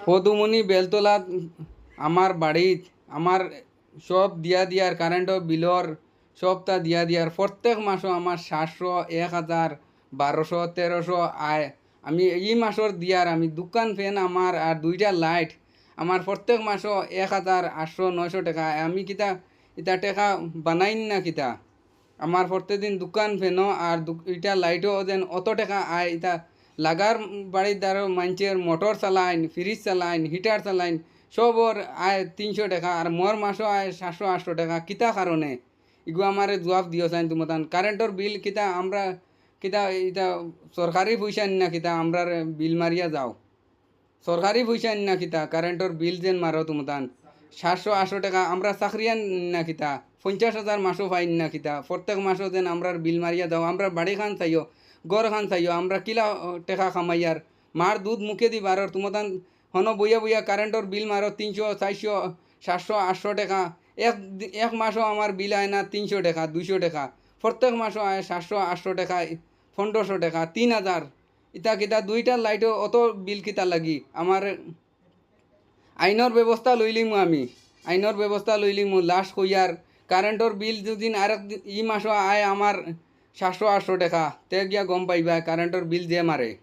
পদুমনি বেলতলা আমার বাড়িত আমার সব দিয়ার কারেন্টর বিলর সবটা দিয়ার প্রত্যেক মাসও আমার 700, 1000, 1200, 1300 আয়। আমি এই মাসর দিয়ার আমি দোকান ফ্যান আমার আর দুইটা লাইট আমার প্রত্যেক মাসও 1800, 900 টাকা আয়। আমি কিতা এটা টাকা বানাইন না কিতা আমার প্রত্যেকদিন দোকান ফেনো আর এটা লাইটও যেন অত টাকা আয় এটা লাগার বাড়ির দ্বারা মানুষের মোটর চালাইন, ফ্রিজ চালাইন, হিটার চালাইন, সবর আয় 300 টাকা আর মোর মাসও আয় 700, 800 টাকা কিতা কারণে ইগু আমার জবাব দিও চাইন তোমার কারেন্টর বিল কিতা আমরা কিতা এটা সরকারি পয়সা না কিতা আমরা বিল মারিয়া যাও সরকারি পয়সা না কিতা কারেন্টর বিল যেন মারো তোমার 700, 800 টাকা আমরা চাকরিয়ান না কিতা 50,000 মাসও পাইন না কিতা প্রত্যেক মাসও যেন আমরা বিল মারিয়া দাও আমরা বাড়ি খান চাইও গড় খান চাইও আমরা কিলা টাকা খামাইয়ার মার দুধ মুখে দিবার আর তোমার হন বইয়া কারেন্টর বিল মারো 300, 400, 700, 800 টাকা এক মাসও আমার বিল আয় না 300 টাকা, 200 টাকা প্রত্যেক মাসও আয় 700, 800 টাকা, 1500 টাকা, 3000 ইতা কিতা দুইটা লাইটও অত বিল কিতা লাগি আমার আইনর ব্যবস্থা লইলিমু আমি আইনর ব্যবস্থা লইলিমু লাস্ট কইয়ার কারেন্টর বিল দুদিন আর ই মাসও আয় আমার 700, 800 টাকা তে গিয়া গম পাইবা কারেন্টর বিল যে মারে।